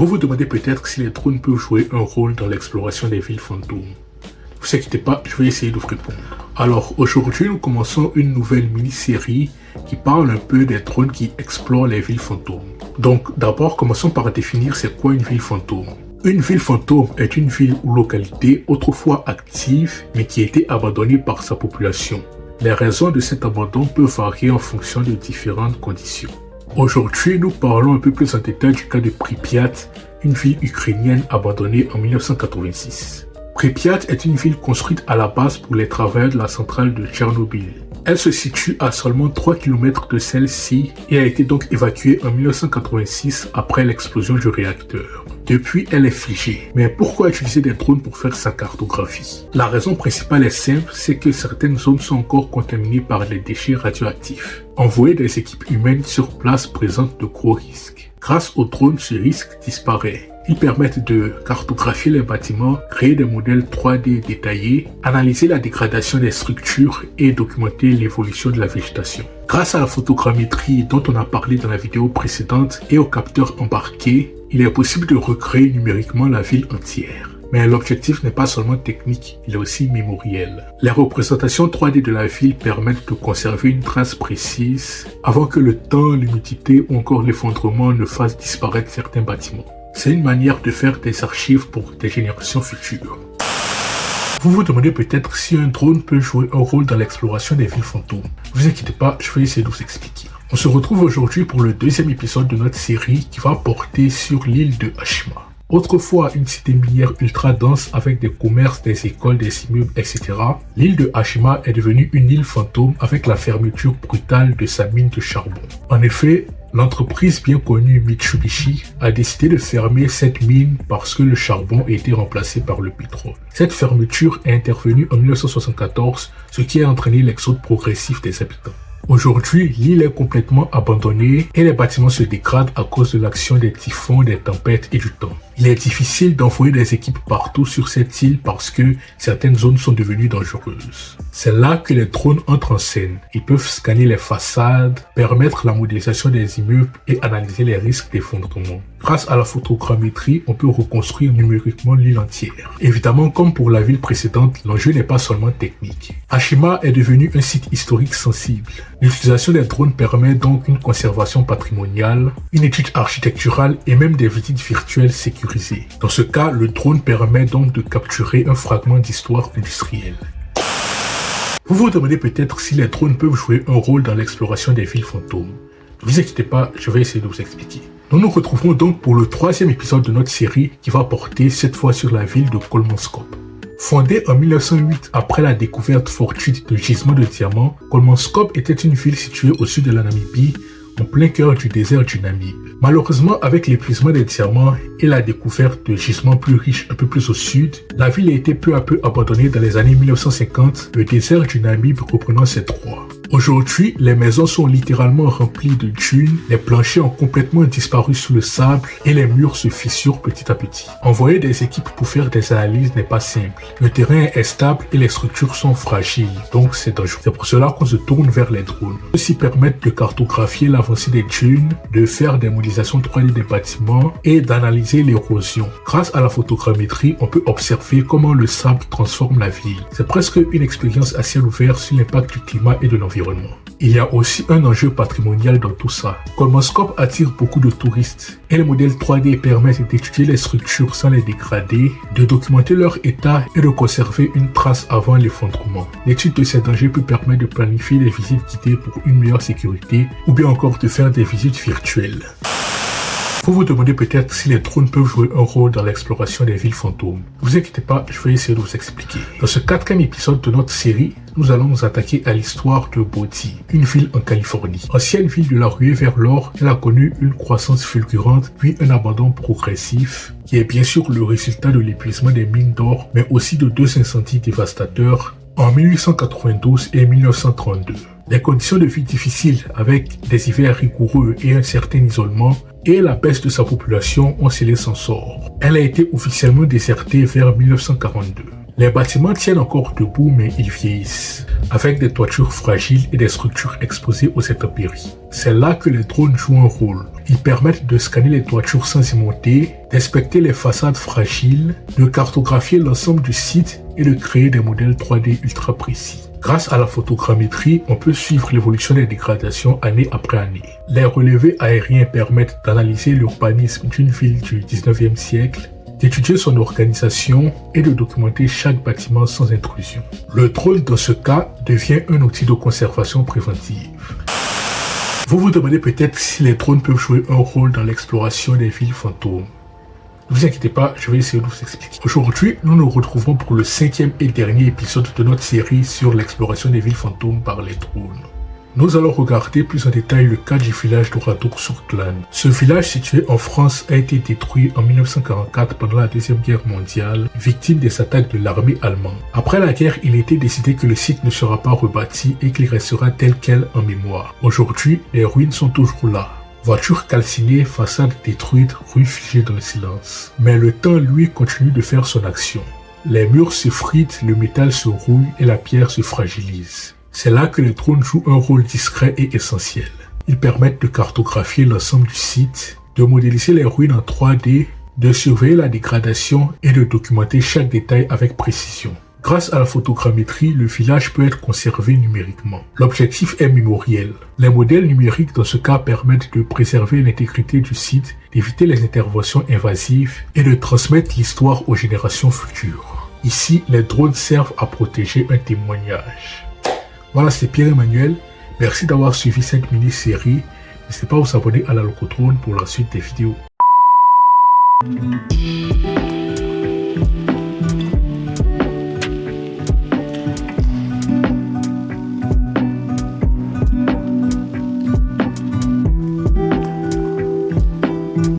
Vous vous demandez peut-être si les drones peuvent jouer un rôle dans l'exploration des villes fantômes. Ne vous inquiétez pas, je vais essayer de vous répondre. Alors aujourd'hui, nous commençons une nouvelle mini-série qui parle un peu des drones qui explorent les villes fantômes. Donc d'abord, commençons par définir c'est quoi une ville fantôme. Une ville fantôme est une ville ou localité autrefois active mais qui a été abandonnée par sa population. Les raisons de cet abandon peuvent varier en fonction de différentes conditions. Aujourd'hui, nous parlons un peu plus en détail du cas de Pripyat, une ville ukrainienne abandonnée en 1986. Pripyat est une ville construite à la base pour les travailleurs de la centrale de Tchernobyl. Elle se situe à seulement 3 km de celle-ci et a été donc évacuée en 1986 après l'explosion du réacteur. Depuis, elle est figée. Mais pourquoi utiliser des drones pour faire sa cartographie? La raison principale est simple, c'est que certaines zones sont encore contaminées par les déchets radioactifs. Envoyer des équipes humaines sur place présente de gros risques. Grâce aux drones, ce risque disparaît. Ils permettent de cartographier les bâtiments, créer des modèles 3D détaillés, analyser la dégradation des structures et documenter l'évolution de la végétation. Grâce à la photogrammétrie dont on a parlé dans la vidéo précédente et aux capteurs embarqués, il est possible de recréer numériquement la ville entière. Mais l'objectif n'est pas seulement technique, il est aussi mémoriel. Les représentations 3D de la ville permettent de conserver une trace précise avant que le temps, l'humidité ou encore l'effondrement ne fassent disparaître certains bâtiments. C'est une manière de faire des archives pour des générations futures. Vous vous demandez peut-être si un drone peut jouer un rôle dans l'exploration des villes fantômes. Ne vous inquiétez pas, je vais essayer de vous expliquer. On se retrouve aujourd'hui pour le deuxième épisode de notre série qui va porter sur l'île de Hashima. Autrefois une cité minière ultra dense avec des commerces, des écoles, des immeubles, etc., l'île de Hashima est devenue une île fantôme avec la fermeture brutale de sa mine de charbon. En effet, l'entreprise bien connue Mitsubishi a décidé de fermer cette mine parce que le charbon a été remplacé par le pétrole. Cette fermeture est intervenue en 1974, ce qui a entraîné l'exode progressif des habitants. Aujourd'hui, l'île est complètement abandonnée et les bâtiments se dégradent à cause de l'action des typhons, des tempêtes et du temps. Il est difficile d'envoyer des équipes partout sur cette île parce que certaines zones sont devenues dangereuses. C'est là que les drones entrent en scène. Ils peuvent scanner les façades, permettre la modélisation des immeubles et analyser les risques d'effondrement. Grâce à la photogrammétrie, on peut reconstruire numériquement l'île entière. Évidemment, comme pour la ville précédente, l'enjeu n'est pas seulement technique. Hashima est devenu un site historique sensible. L'utilisation des drones permet donc une conservation patrimoniale, une étude architecturale et même des visites virtuelles sécurisées. Dans ce cas, le drone permet donc de capturer un fragment d'histoire industrielle. Vous vous demandez peut-être si les drones peuvent jouer un rôle dans l'exploration des villes fantômes. Ne vous inquiétez pas, je vais essayer de vous expliquer. Nous nous retrouverons donc pour le troisième épisode de notre série qui va porter cette fois sur la ville de Kolmonskop. Fondée en 1908 après la découverte fortuite de gisements de diamants, Kolmonskop était une ville située au sud de la Namibie, en plein cœur du désert du Namib. Malheureusement, avec l'épuisement des diamants et la découverte de gisements plus riches un peu plus au sud, la ville a été peu à peu abandonnée dans les années 1950, le désert du Namib reprenant ses droits. Aujourd'hui, les maisons sont littéralement remplies de dunes, les planchers ont complètement disparu sous le sable et les murs se fissurent petit à petit. Envoyer des équipes pour faire des analyses n'est pas simple. Le terrain est instable et les structures sont fragiles, donc c'est dangereux. C'est pour cela qu'on se tourne vers les drones. Ceux-ci permettent de cartographier l'avancée des dunes, de faire des modélisations 3D des bâtiments et d'analyser l'érosion. Grâce à la photogrammétrie, on peut observer comment le sable transforme la ville. C'est presque une expérience à ciel ouvert sur l'impact du climat et de l'environnement. Il y a aussi un enjeu patrimonial dans tout ça. Kolmonskop attire beaucoup de touristes et les modèles 3D permettent d'étudier les structures sans les dégrader, de documenter leur état et de conserver une trace avant l'effondrement. L'étude de ces dangers peut permettre de planifier des visites guidées pour une meilleure sécurité ou bien encore de faire des visites virtuelles. Vous vous demandez peut-être si les drones peuvent jouer un rôle dans l'exploration des villes fantômes. Ne vous inquiétez pas, je vais essayer de vous expliquer. Dans ce quatrième épisode de notre série, nous allons nous attaquer à l'histoire de Bodhi, une ville en Californie. Ancienne ville de la ruée vers l'or, elle a connu une croissance fulgurante puis un abandon progressif qui est bien sûr le résultat de l'épuisement des mines d'or, mais aussi de deux incendies dévastateurs en 1892 et 1932. Les conditions de vie difficiles avec des hivers rigoureux et un certain isolement et la baisse de sa population ont scellé son sort. Elle a été officiellement désertée vers 1942. Les bâtiments tiennent encore debout mais ils vieillissent, avec des toitures fragiles et des structures exposées aux intempéries. C'est là que les drones jouent un rôle. Ils permettent de scanner les toitures sans y monter, d'inspecter les façades fragiles, de cartographier l'ensemble du site et de créer des modèles 3D ultra précis. Grâce à la photogrammétrie, on peut suivre l'évolution des dégradations année après année. Les relevés aériens permettent d'analyser l'urbanisme d'une ville du 19e siècle, d'étudier son organisation et de documenter chaque bâtiment sans intrusion. Le drone, dans ce cas, devient un outil de conservation préventive. Vous vous demandez peut-être si les drones peuvent jouer un rôle dans l'exploration des villes fantômes. Ne vous inquiétez pas, je vais essayer de vous expliquer. Aujourd'hui, nous nous retrouvons pour le 5e et dernier épisode de notre série sur l'exploration des villes fantômes par les drones. Nous allons regarder plus en détail le cas du village d'Oradour-sur-Glane. Ce village situé en France a été détruit en 1944 pendant la Deuxième Guerre mondiale, victime des attaques de l'armée allemande. Après la guerre, il a été décidé que le site ne sera pas rebâti et qu'il restera tel quel en mémoire. Aujourd'hui, les ruines sont toujours là. Voitures calcinées, façades détruites, rues figées dans le silence. Mais le temps, lui, continue de faire son action. Les murs se fritent, le métal se rouille et la pierre se fragilise. C'est là que les drones jouent un rôle discret et essentiel. Ils permettent de cartographier l'ensemble du site, de modéliser les ruines en 3D, de surveiller la dégradation et de documenter chaque détail avec précision. Grâce à la photogrammétrie, le village peut être conservé numériquement. L'objectif est mémoriel. Les modèles numériques dans ce cas permettent de préserver l'intégrité du site, d'éviter les interventions invasives et de transmettre l'histoire aux générations futures. Ici, les drones servent à protéger un témoignage. Voilà, c'est Pierre-Emmanuel. Merci d'avoir suivi cette mini-série. N'hésitez pas à vous abonner à la Locodrone pour la suite des vidéos.